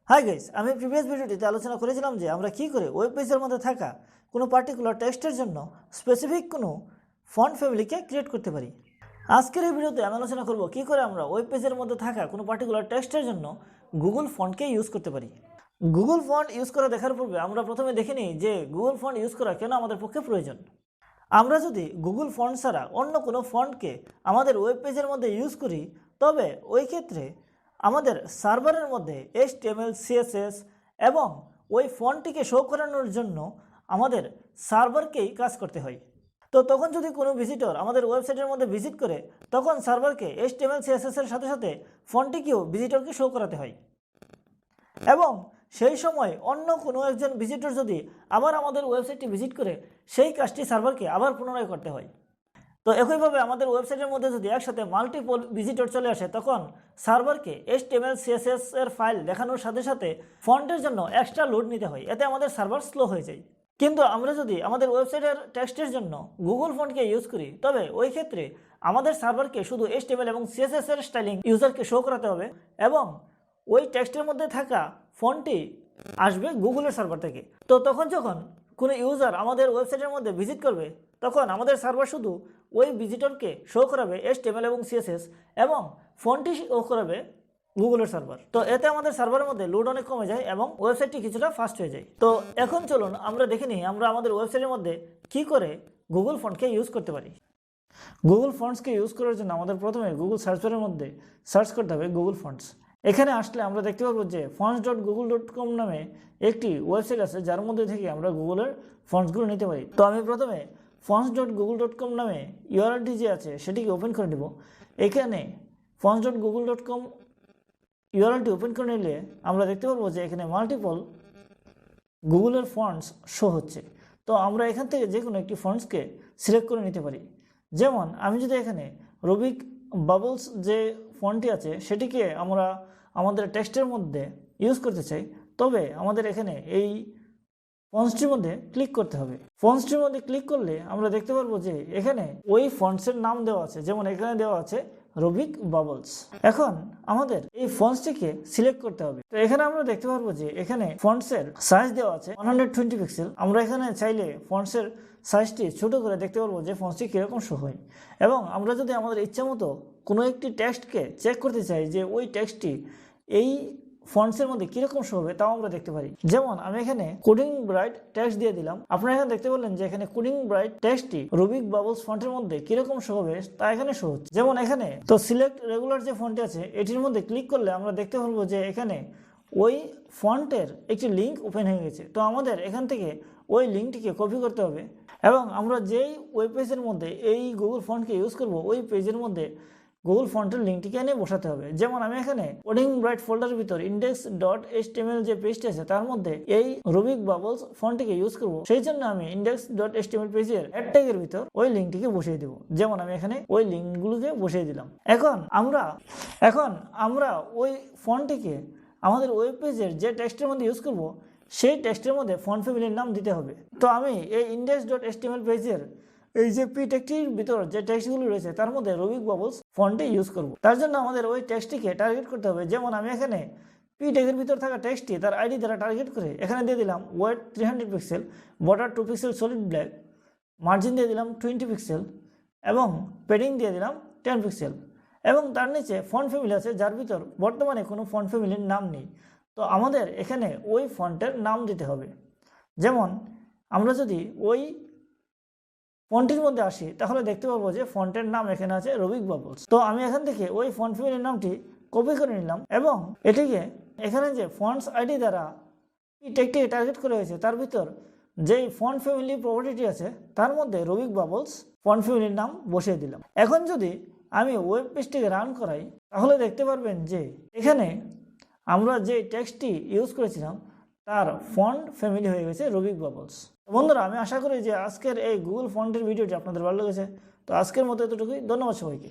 Hi guys, আমি previous ভিডিওটিতে আলোচনা করেছিলাম যে আমরা কি করে ওয়েব পেজের মধ্যে থাকা কোনো পার্টিকুলার টেক্সটের জন্য স্পেসিফিক কোনো ফন্ট ফ্যামিলিকে ক্রিয়েট করতে পারি। আজকের এই ভিডিওতে আমি আলোচনা করব কি করে আমরা ওয়েব পেজের মধ্যে থাকা কোনো পার্টিকুলার টেক্সটের জন্য গুগল ফন্টকে ইউজ করতে পারি। গুগল ফন্ট ইউজ করা দেখার পূর্বে আমরা প্রথমে দেখে নিই যে গুগল ফন্ট ইউজ করা কেন আমাদের পক্ষে প্রয়োজন। আমরা যদি গুগল ফন্ট ছাড়া অন্য কোনো ফন্টকে আমাদের ওয়েব পেজের মধ্যে ইউজ করি, তবে ওই ক্ষেত্রে আমাদের সার্ভারের মধ্যে HTML, CSS এবং ওই ফন্টটিকে শো করানোর জন্য আমাদের সার্ভারকেই কাজ করতে হয়। তো তখন যদি কোনো ভিজিটর আমাদের ওয়েবসাইটের মধ্যে ভিজিট করে, তখন সার্ভারকে HTML, CSS এর সাথে সাথে ফন্টটিকেও ভিজিটরকে শো করাতে হয়। এবং সেই সময় অন্য কোনো একজন ভিজিটর যদি আবার আমাদের ওয়েবসাইটটি ভিজিট করে, সেই কাজটি সার্ভারকে আবার পুনরায় করতে হয়। তো একইভাবে আমাদের ওয়েবসাইটের মধ্যে যদি একসাথে মাল্টিপল ভিজিটর চলে আসে, তখন সার্ভারকে HTML, CSS এর ফাইল দেখানোর সাথে সাথে ফন্টের জন্য এক্সট্রা লোড নিতে হয়, এতে আমাদের সার্ভার স্লো হয়ে যায়। কিন্তু আমরা যদি আমাদের ওয়েবসাইটের টেক্সটের জন্য গুগল ফন্টকে ইউজ করি, তবে ওই ক্ষেত্রে আমাদের সার্ভারকে শুধু HTML এবং CSS এর স্টাইলিং ইউজারকে শো করাতে হবে এবং ওই টেক্সটের মধ্যে থাকা ফন্টটি আসবে গুগলের সার্ভার থেকে। তো তখন যখন কোনো ইউজার আমাদের ওয়েবসাইটের মধ্যে ভিজিট করবে, তখন আমাদের সার্ভার শুধু ওই ভিজিটরকে শো করাবে HTML এবং CSS এবং ফন্টটি শো করাবে গুগলের সার্ভার। তো এতে আমাদের সার্ভারের মধ্যে লোড অনেক কমে যায় এবং ওয়েবসাইটটি কিছুটা ফাস্ট হয়ে যায়। তো এখন চলুন আমরা দেখে নিই আমরা আমাদের ওয়েবসাইটের মধ্যে কি করে গুগল ফন্টকে ইউজ করতে পারি। গুগল ফন্টসকে ইউজ করার জন্য আমাদের প্রথমে গুগল সার্চ বারের মধ্যে সার্চ করতে হবে গুগল ফন্টস। এখানে আসলে আমরা দেখতে পারবো যে fonts.google.com নামে একটি ওয়েবসাইট আছে, যার মধ্যে থেকে আমরা গুগলের ফন্টসগুলো নিতে পারি। তো আমি প্রথমে fonts.google.com নামে ইউআরএলটি যে আছে সেটিকে ওপেন করে নেব। এখানে fonts.google.com ইউআরএলটি ওপেন করে নিলে আমরা দেখতে পারবো যে এখানে মাল্টিপল গুগলের ফন্টস শো হচ্ছে। তো আমরা এখান থেকে যে কোনো একটি ফন্টসকে সিলেক্ট করে নিতে পারি। যেমন আমি যদি এখানে রুবিক বাবলস যে ফন্টটি আছে সেটিকে আমরা আমাদের টেক্সটের মধ্যে ইউজ করতে চাই, তবে আমাদের এখানে এই ফন্টসটির মধ্যে ক্লিক করতে হবে। ফন্টসটির মধ্যে ক্লিক করলে আমরা দেখতে পারবো যে এখানে ওই ফন্টসের নাম দেওয়া আছে, যেমন এখানে দেওয়া আছে রুবিক বাবলস। এখন আমাদের এই ফন্টসটিকে সিলেক্ট করতে হবে। তো এখানে আমরা দেখতে পারবো যে এখানে ফন্টসের সাইজ দেওয়া আছে 120 পিক্সেল। আমরা এখানে চাইলে ফন্টসের সাইজটি ছোট করে দেখতে পারবো যে ফন্টসটি কীরকম শো হয়। এবং আমরা যদি আমাদের ইচ্ছা মতো কোনো একটি টেক্সটকে চেক করতে চাই যে ওই টেক্সটটি এই ফন্টসের মধ্যে কীরকম শো হবে, তাও আমরা দেখতে পারি। যেমন আমি এখানে কোডিং ব্রাইট টেক্সট দিয়ে দিলাম। আপনারা এখানে দেখতে পারলেন যে এখানে কোডিং ব্রাইট টেক্সটটি রুবিক বাবলস ফন্টের মধ্যে কীরকম শো হবে তা এখানে শো হচ্ছে। যেমন এখানে তো সিলেক্ট রেগুলার যে ফন্টটি আছে এটির মধ্যে ক্লিক করলে আমরা দেখতে পারবো যে এখানে ওই ফন্টের একটি লিঙ্ক ওপেন হয়ে গেছে। তো আমাদের এখান থেকে ওই লিঙ্কটিকে কপি করতে হবে এবং আমরা যেই ওয়েব পেজের মধ্যে এই গুগল ফন্টকে ইউজ করব, ওই পেজের মধ্যে গুগল ফন্টের লিঙ্কটিকে এনে বসাতে হবে। যেমন আমি এখানে কোডিং ব্রাইট ফোল্ডারের ভিতর index.html যে পেজটি আছে তার মধ্যে এই রুবিক বাবলস ফন্টটিকে ইউজ করব, সেই জন্য আমি index.html পেজের অ্যাড ট্যাগের ভিতর ওই লিঙ্কটিকে বসিয়ে দেব। যেমন আমি এখানে ওই লিঙ্কগুলোকে বসিয়ে দিলাম। এখন আমরা ওই ফন্টটিকে আমাদের ওয়েব পেজের যে টেক্সটের মধ্যে ইউজ করব, সেই টেক্সটের মধ্যে ফন্ট ফ্যামিলির নাম দিতে হবে। তো আমি এই index.html পেজের এই যে পি টেক্সটির ভিতর যে টেক্সটগুলো রয়েছে তার মধ্যে রুবিক বাবলস ফন্টটি ইউজ করব। তার জন্য আমাদের ওই টেক্সটটিকে টার্গেট করতে হবে। যেমন আমি এখানে পি ট্যাগের ভিতর থাকা টেক্সটটি তার আইডি দ্বারা টার্গেট করে এখানে দিয়ে দিলাম width 300 pixel, border 2 pixel solid black, margin দিয়ে দিলাম 20 পিক্সেল এবং পেডিং দিয়ে দিলাম 10 পিক্সেল। এবং তার নিচে ফন্ট ফ্যামিলি আছে যার ভিতর বর্তমানে কোনো ফন্ট ফ্যামিলির নাম নেই। তো আমাদের এখানে ওই ফন্টের নাম দিতে হবে। যেমন আমরা যদি ওই ফন্টের মধ্যে আসি তাহলে দেখতে পাবো যে ফন্টের নাম এখানে আছে রুবিক বাবলস। তো আমি এখান থেকে ওই ফন্ট ফ্যামিলির নামটি কপি করে নিলাম এবং এটিকে এখানে যে ফন্টস আইডি দ্বারা এই টেক্সটটি টার্গেট করা হয়েছে তার ভিতর যেই ফন্ট ফ্যামিলি প্রপার্টিটি আছে তার মধ্যে রুবিক বাবলস ফন্ট ফ্যামিলির নাম বসিয়ে দিলাম। এখন যদি আমি ওয়েব পেজটিকে রান করাই তাহলে দেখতে পারবেন যে এখানে আমরা যে টেক্সটটি ইউজ করেছিলাম তার ফন্ট ফ্যামিলি হয়ে গেছে রুবিক বাবলস। বন্ধুরা, আমি আশা করি যে আজকের এই গুগল ফন্টের ভিডিওটি আপনাদের ভালো লেগেছে। তো আজকের মতো এতটুকুই। ধন্যবাদ সবাইকে।